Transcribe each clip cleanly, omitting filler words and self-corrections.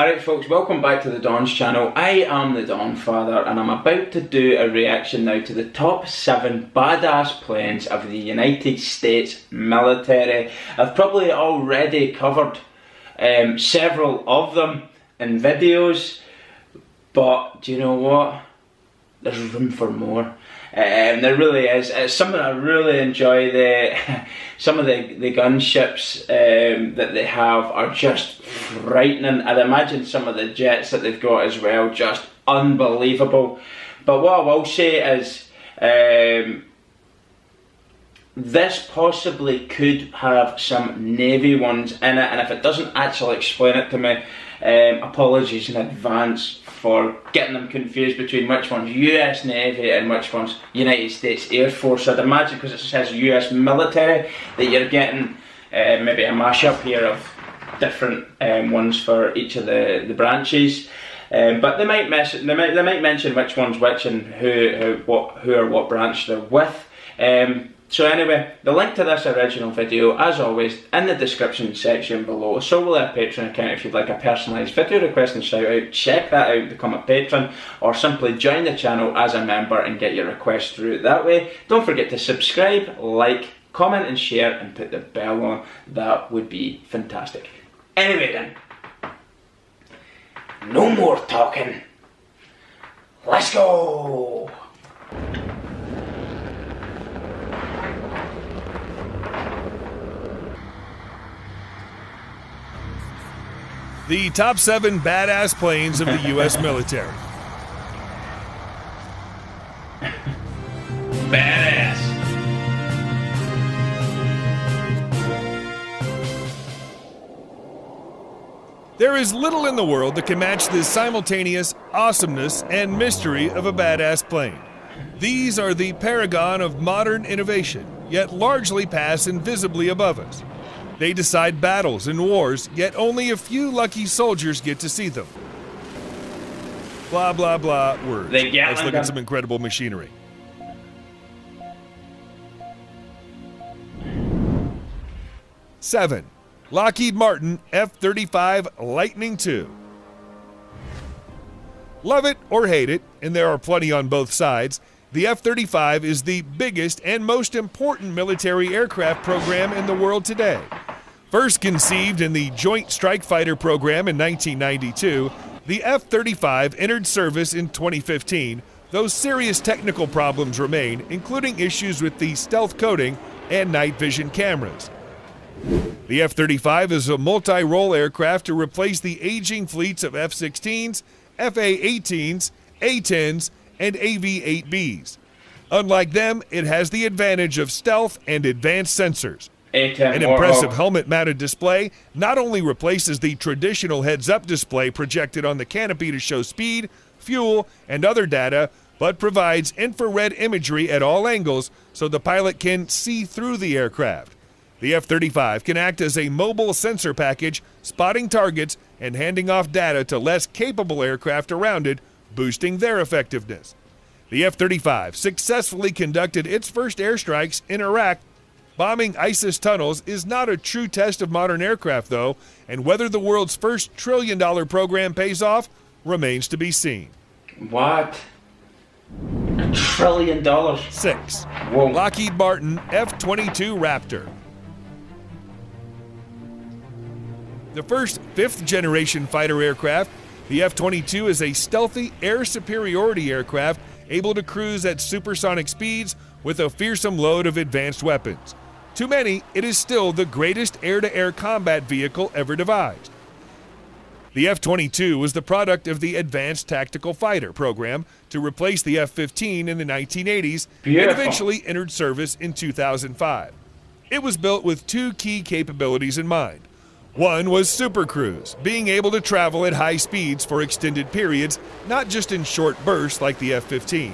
Alright folks, welcome back to the Don's channel. I am the Don Father and I'm about to do a reaction now to the top 7 badass planes of the United States military. I've probably already covered several of them in videos, but do you know what? There's room for more. There really is. It's something I really enjoy. Some of the gunships that they have are just frightening. I'd imagine some of the jets that they've got as well, just unbelievable. But what I will say is, this possibly could have some Navy ones in it, and if it doesn't actually explain it to me, apologies in advance for getting them confused between which one's US Navy and which one's United States Air Force. I'd imagine because it says US military that you're getting maybe a mashup here of different ones for each of the branches. But they might mention which one's which and who or what branch they're with. So anyway, the link to this original video, as always, in the description section below. So will our Patreon account if you'd like a personalised video request and shout out. Check that out, become a patron, or simply join the channel as a member and get your requests through that way. Don't forget to subscribe, like, comment and share, and put the bell on. That would be fantastic. Anyway then, no more talking. Let's go! The top 7 badass planes of the U.S. military. Badass. There is little in the world that can match the simultaneous awesomeness and mystery of a badass plane. These are the paragon of modern innovation, yet largely pass invisibly above us. They decide battles and wars, yet only a few lucky soldiers get to see them. Blah, blah, blah words. Let's look at some incredible machinery. Seven, Lockheed Martin F-35 Lightning II. Love it or hate it, and there are plenty on both sides, the F-35 is the biggest and most important military aircraft program in the world today. First conceived in the Joint Strike Fighter program in 1992, the F-35 entered service in 2015, though serious technical problems remain, including issues with the stealth coating and night vision cameras. The F-35 is a multi-role aircraft to replace the aging fleets of F-16s, F/A-18s, A-10s, and AV-8Bs. Unlike them, it has the advantage of stealth and advanced sensors. An impressive helmet-mounted display not only replaces the traditional heads-up display projected on the canopy to show speed, fuel, and other data, but provides infrared imagery at all angles so the pilot can see through the aircraft. The F-35 can act as a mobile sensor package, spotting targets and handing off data to less capable aircraft around it, boosting their effectiveness. The F-35 successfully conducted its first airstrikes in Iraq. Bombing ISIS tunnels is not a true test of modern aircraft, though, and whether the world's first trillion-dollar program pays off remains to be seen. What? $1 trillion? 6. Whoa. Lockheed Martin F-22 Raptor. The first 5th-generation fighter aircraft, the F-22 is a stealthy air superiority aircraft able to cruise at supersonic speeds with a fearsome load of advanced weapons. To many, it is still the greatest air-to-air combat vehicle ever devised. The F-22 was the product of the Advanced Tactical Fighter program to replace the F-15 in the 1980s and eventually entered service in 2005. It was built with 2 key capabilities in mind. One was supercruise, being able to travel at high speeds for extended periods, not just in short bursts like the F-15.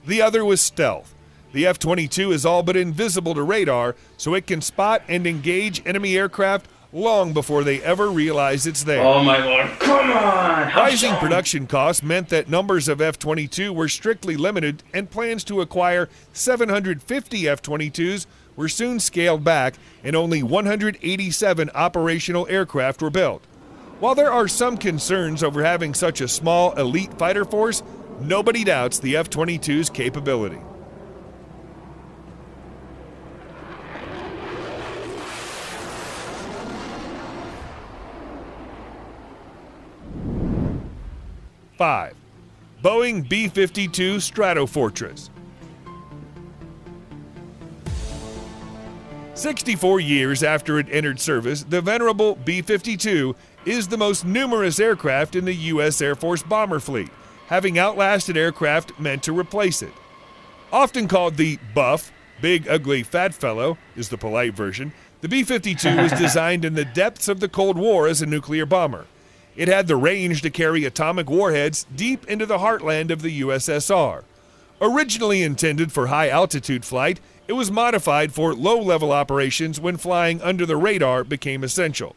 The other was stealth. The F-22 is all but invisible to radar, so it can spot and engage enemy aircraft long before they ever realize it's there. Oh my lord, come on! Rising production costs meant that numbers of F-22 were strictly limited, and plans to acquire 750 F-22s were soon scaled back, and only 187 operational aircraft were built. While there are some concerns over having such a small elite fighter force, nobody doubts the F-22's capability. Five, Boeing B-52 Stratofortress. 64 years after it entered service, the venerable B-52 is the most numerous aircraft in the U.S. Air Force bomber fleet, having outlasted aircraft meant to replace it. Often called the Buff, Big Ugly Fat Fellow is the polite version, the B-52 was designed in the depths of the Cold War as a nuclear bomber. It had the range to carry atomic warheads deep into the heartland of the USSR. Originally intended for high-altitude flight, it was modified for low-level operations when flying under the radar became essential.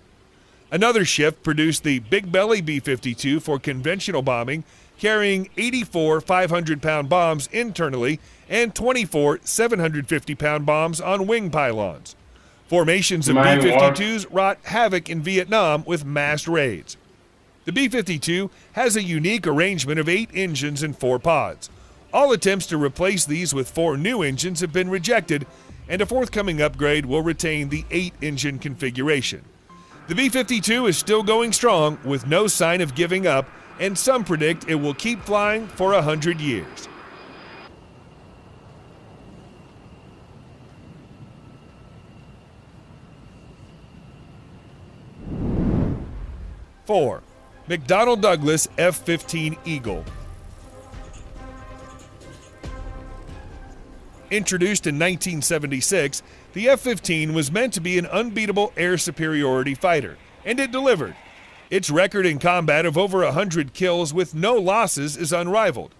Another shift produced the Big Belly B-52 for conventional bombing, carrying 84 500-pound bombs internally and 24 750-pound bombs on wing pylons. Formations of B-52s wrought havoc in Vietnam with massed raids. The B-52 has a unique arrangement of 8 engines and 4 pods. All attempts to replace these with 4 new engines have been rejected, and a forthcoming upgrade will retain the 8-engine configuration. The B-52 is still going strong with no sign of giving up, and some predict it will keep flying for 100 years. Four, McDonnell Douglas F-15 Eagle. Introduced in 1976, the F-15 was meant to be an unbeatable air superiority fighter, and it delivered. Its record in combat of over 100 kills with no losses is unrivaled.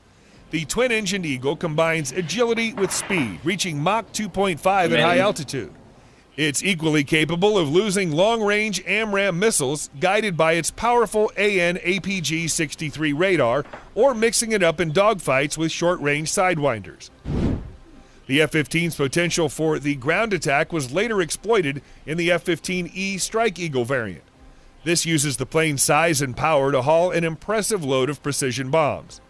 The twin-engined Eagle combines agility with speed, reaching Mach 2.5 at high altitude. It's equally capable of losing long-range AMRAAM missiles guided by its powerful AN/APG-63 radar, or mixing it up in dogfights with short-range sidewinders. The F-15's potential for the ground attack was later exploited in the F-15E Strike Eagle variant. This uses the plane's size and power to haul an impressive load of precision bombs.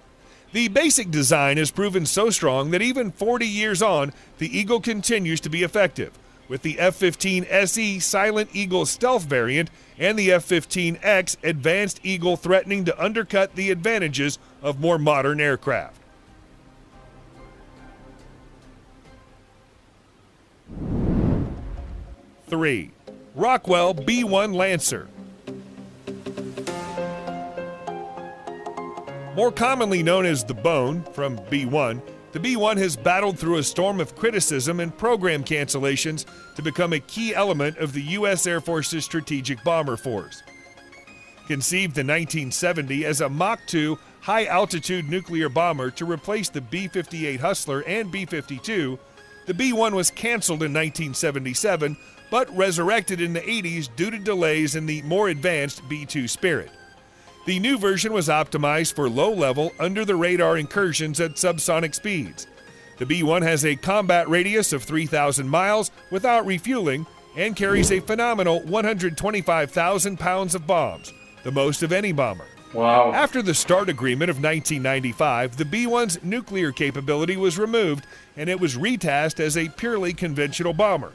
The basic design has proven so strong that even 40 years on, the Eagle continues to be effective, with the F-15 SE Silent Eagle stealth variant and the F-15X Advanced Eagle threatening to undercut the advantages of more modern aircraft. Three, Rockwell B-1 Lancer. More commonly known as the Bone from B-1, the B-1 has battled through a storm of criticism and program cancellations to become a key element of the U.S. Air Force's strategic bomber force. Conceived in 1970 as a Mach 2 high-altitude nuclear bomber to replace the B-58 Hustler and B-52, the B-1 was canceled in 1977, but resurrected in the 80s due to delays in the more advanced B-2 Spirit. The new version was optimized for low-level, under-the-radar incursions at subsonic speeds. The B-1 has a combat radius of 3,000 miles without refueling and carries a phenomenal 125,000 pounds of bombs, the most of any bomber. Wow. After the START agreement of 1995, the B-1's nuclear capability was removed and it was retasked as a purely conventional bomber.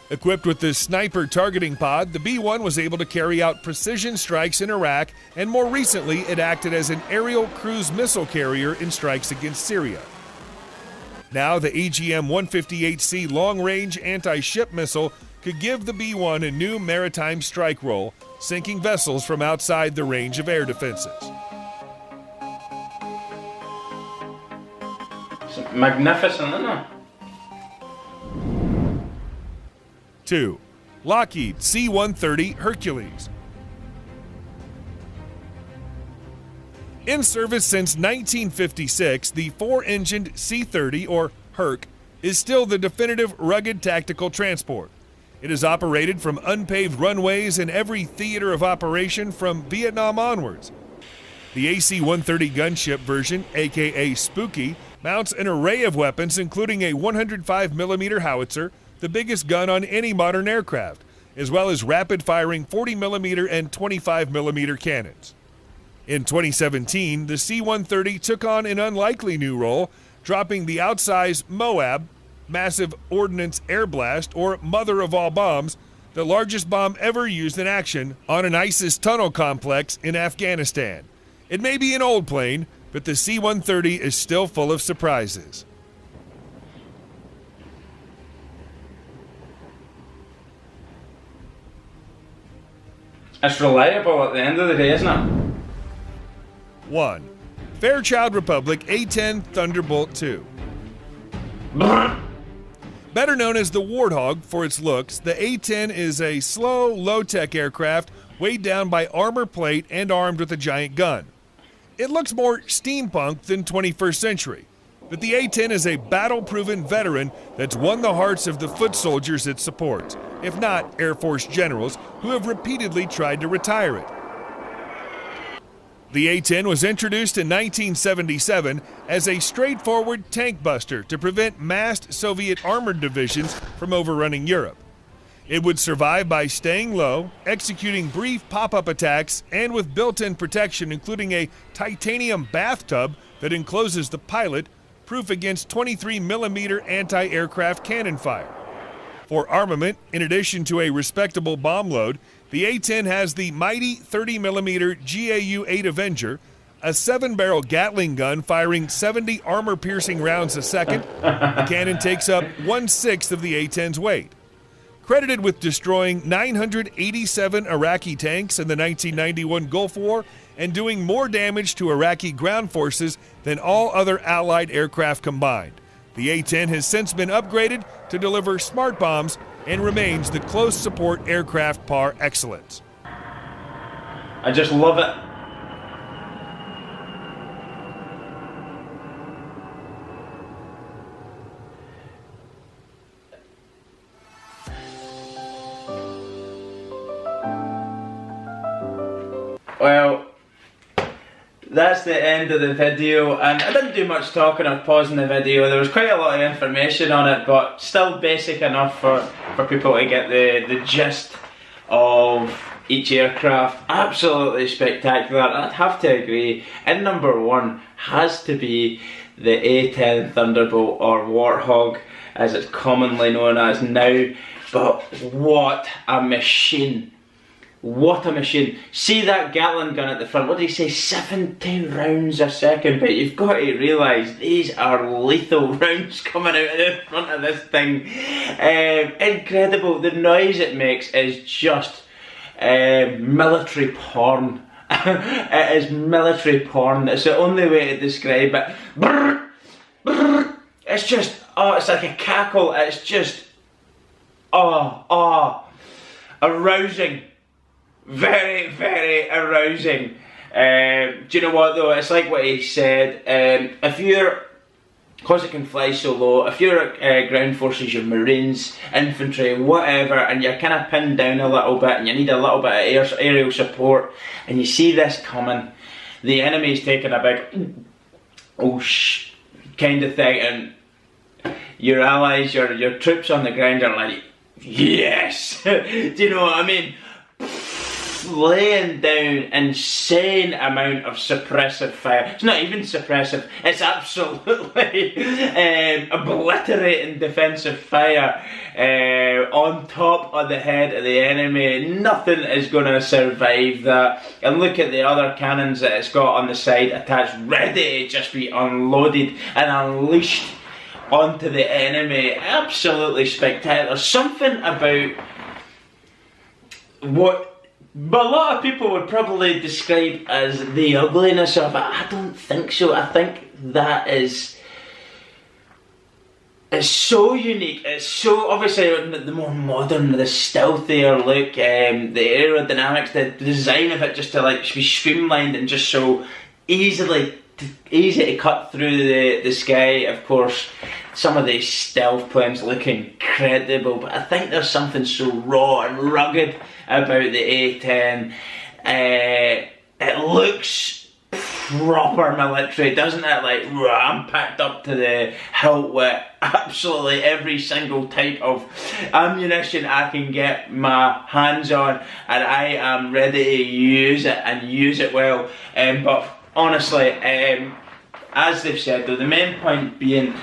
Equipped with this sniper targeting pod, the B-1 was able to carry out precision strikes in Iraq, and more recently it acted as an aerial cruise missile carrier in strikes against Syria. Now the AGM-158C long-range anti-ship missile could give the B-1 a new maritime strike role, sinking vessels from outside the range of air defenses. It's magnificent, isn't it? 2. Lockheed C-130 Hercules. In service since 1956, the 4-engined C-30, or Herc, is still the definitive rugged tactical transport. It is operated from unpaved runways in every theater of operation from Vietnam onwards. The AC-130 gunship version, aka Spooky, mounts an array of weapons including a 105mm howitzer, the biggest gun on any modern aircraft, as well as rapid-firing 40mm and 25mm cannons. In 2017, the C-130 took on an unlikely new role, dropping the outsized Moab, Massive Ordnance Air Blast, or Mother of All Bombs, the largest bomb ever used in action, on an ISIS tunnel complex in Afghanistan. It may be an old plane, but the C-130 is still full of surprises. It's reliable at the end of the day, isn't it? 1. Fairchild Republic A-10 Thunderbolt II. Better known as the Warthog for its looks, the A-10 is a slow, low-tech aircraft weighed down by armor plate and armed with a giant gun. It looks more steampunk than 21st century, but the A-10 is a battle-proven veteran that's won the hearts of the foot soldiers it supports, if not Air Force generals who have repeatedly tried to retire it. The A-10 was introduced in 1977 as a straightforward tank buster to prevent massed Soviet armored divisions from overrunning Europe. It would survive by staying low, executing brief pop-up attacks, and with built-in protection including a titanium bathtub that encloses the pilot, proof against 23mm anti-aircraft cannon fire. For armament, in addition to a respectable bomb load, the A-10 has the mighty 30mm GAU-8 Avenger, a 7-barrel Gatling gun firing 70 armor-piercing rounds a second. The cannon takes up 1/6 of the A-10's weight. Credited with destroying 987 Iraqi tanks in the 1991 Gulf War and doing more damage to Iraqi ground forces than all other Allied aircraft combined. The A-10 has since been upgraded to deliver smart bombs and remains the close support aircraft par excellence. I just love it. Well, that's the end of the video, and I didn't do much talking or pausing the video. There was quite a lot of information on it, but still basic enough for people to get the gist of each aircraft. Absolutely spectacular. I'd have to agree. And number one has to be the A-10 Thunderbolt, or Warthog as it's commonly known as now. But what a machine. What a machine. See that Gatling gun at the front, what did he say, 70 rounds a second? But you've got to realise these are lethal rounds coming out of the front of this thing. Incredible. The noise it makes is just military porn. It is military porn. It's the only way to describe it. Brrr, brrr. It's just, oh, it's like a cackle. It's just, arousing. Very, very arousing. Do you know what though? It's like what he said. If you're, because it can fly so low, if you're ground forces, your Marines, infantry, whatever, and you're kind of pinned down a little bit and you need a little bit of aerial support, and you see this coming, the enemy's taking a big kind of thing, and your allies, your troops on the ground are like, yes! Do you know what I mean? Laying down insane amount of suppressive fire. It's not even suppressive, it's absolutely obliterating defensive fire on top of the head of the enemy. Nothing is going to survive that. And look at the other cannons that it's got on the side attached, ready to just be unloaded and unleashed onto the enemy. Absolutely spectacular. Something about what a lot of people would probably describe as the ugliness of it. I don't think so. I think that it's so unique. It's so, obviously, the more modern, the stealthier look, the aerodynamics, the design of it, just to like be streamlined and just so easy to cut through the sky. Of course, some of these stealth planes look incredible, but I think there's something so raw and rugged about the A-10. It looks proper military, doesn't it? Like, I'm packed up to the hilt with absolutely every single type of ammunition I can get my hands on, and I am ready to use it and use it well. But honestly, as they've said though, the main point being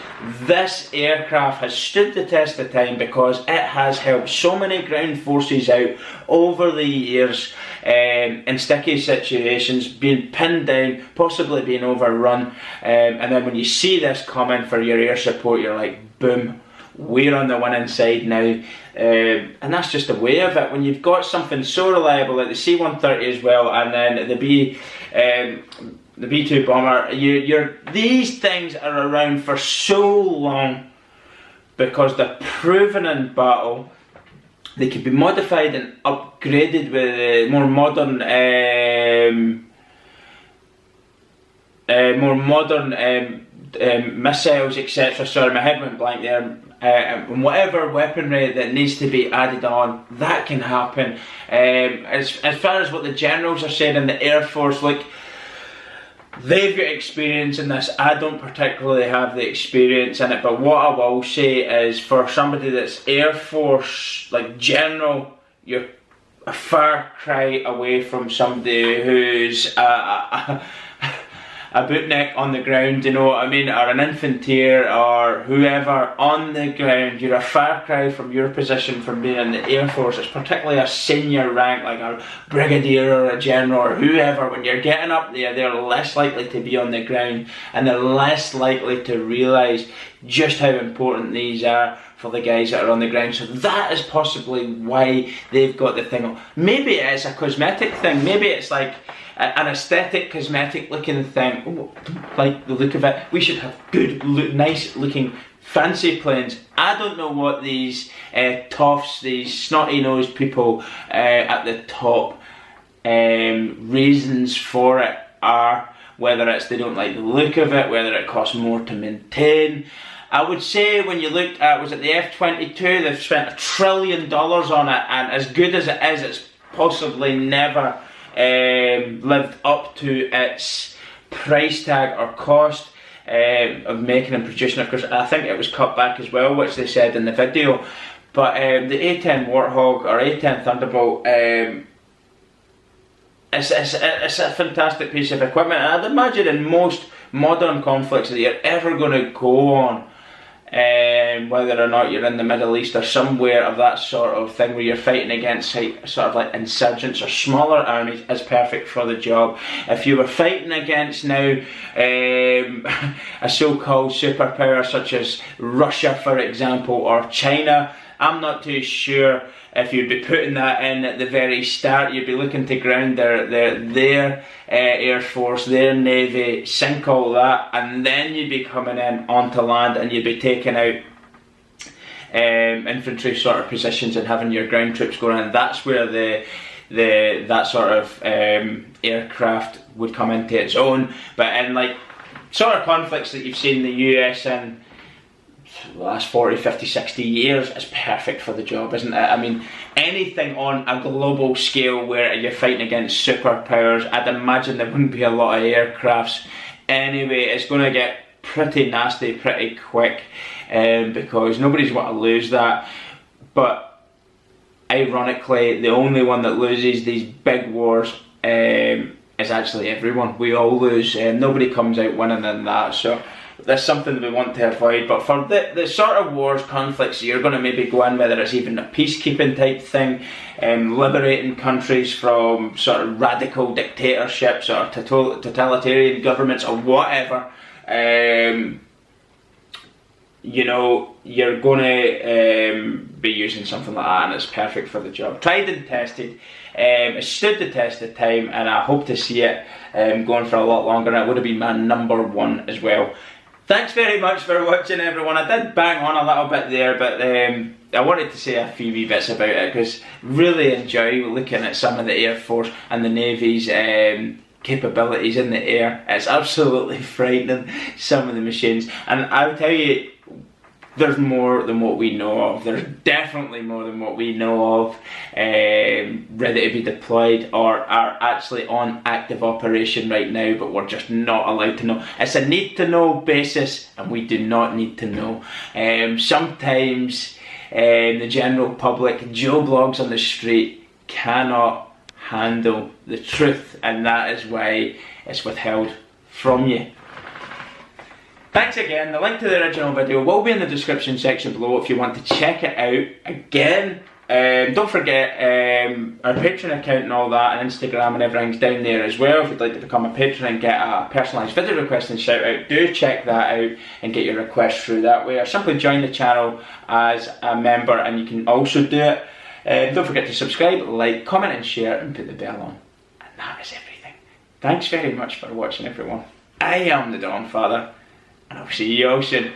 this aircraft has stood the test of time because it has helped so many ground forces out over the years in sticky situations, being pinned down, possibly being overrun, and then when you see this coming for your air support, you're like, boom, we're on the winning side now. And that's just the way of it. When you've got something so reliable like the C-130 as well, and then the B-2 bomber, these things are around for so long because they're proven in battle. They could be modified and upgraded with more modern missiles, etc. Sorry, my head went blank there. And whatever weaponry that needs to be added on, that can happen. As far as what the generals are saying in the Air Force, look, they've got experience in this. I don't particularly have the experience in it, but what I will say is, for somebody that's Air Force, like general, you're a far cry away from somebody who's a bootneck on the ground, you know what I mean, or an infantry or whoever on the ground. You're a far cry from your position from being in the Air Force. It's particularly a senior rank like a brigadier or a general or whoever. When you're getting up there, they're less likely to be on the ground and they're less likely to realise just how important these are for the guys that are on the ground. So that is possibly why they've got the thing on. Maybe it's a cosmetic thing, maybe it's like an aesthetic, cosmetic looking thing. Oh, don't like the look of it. We should have good, nice looking, fancy planes. I don't know what these toffs, these snotty-nosed people at the top, reasons for it are. Whether it's they don't like the look of it, whether it costs more to maintain. I would say when you looked at, was it the F-22, they've spent $1 trillion on it, and as good as it is, it's possibly never lived up to its price tag or cost of making and producing. Of course, I think it was cut back as well, which they said in the video. But the A-10 Warthog or A-10 Thunderbolt, it's a fantastic piece of equipment. And I'd imagine in most modern conflicts that you're ever going to go on, whether or not you're in the Middle East or somewhere of that sort of thing where you're fighting against like, sort of like insurgents or smaller armies, is perfect for the job. If you were fighting against now a so-called superpower such as Russia, for example, or China, I'm not too sure if you'd be putting that in at the very start. You'd be looking to ground their Air Force, their Navy, sink all that, and then you'd be coming in onto land and you'd be taking out infantry sort of positions and having your ground troops going in. That's where that sort of aircraft would come into its own. But in like sort of conflicts that you've seen the US in the last 40, 50, 60 years, is perfect for the job, isn't it? I mean, anything on a global scale where you're fighting against superpowers, I'd imagine there wouldn't be a lot of aircrafts anyway. It's going to get pretty nasty pretty quick because nobody's want to lose that. But ironically, the only one that loses these big wars is actually everyone. We all lose, nobody comes out winning in that. So that's something we want to avoid. But for the sort of wars, conflicts you're going to maybe go in, whether it's even a peacekeeping type thing, liberating countries from sort of radical dictatorships or totalitarian governments or whatever, you know, you're going to be using something like that, and it's perfect for the job. Tried and tested, it stood the test of time, and I hope to see it going for a lot longer, and it would have been my #1 as well. Thanks very much for watching, everyone. I did bang on a little bit there, but I wanted to say a few wee bits about it because really enjoy looking at some of the Air Force and the Navy's capabilities in the air. It's absolutely frightening, some of the machines. And I'll tell you, there's more than what we know of. There's definitely more than what we know of ready to be deployed or are actually on active operation right now, but we're just not allowed to know. It's a need to know basis, and we do not need to know. Sometimes the general public, Joe Blogs on the street, cannot handle the truth, and that is why it's withheld from you. Thanks again. The link to the original video will be in the description section below if you want to check it out again. Don't forget our Patreon account and all that, and Instagram and everything's down there as well. If you'd like to become a patron and get a personalised video request and shout out, do check that out and get your request through that way, or simply join the channel as a member and you can also do it. Don't forget to subscribe, like, comment and share, and put the bell on. And that is everything. Thanks very much for watching, everyone. I am the Dawn Father, and I'll see you all soon.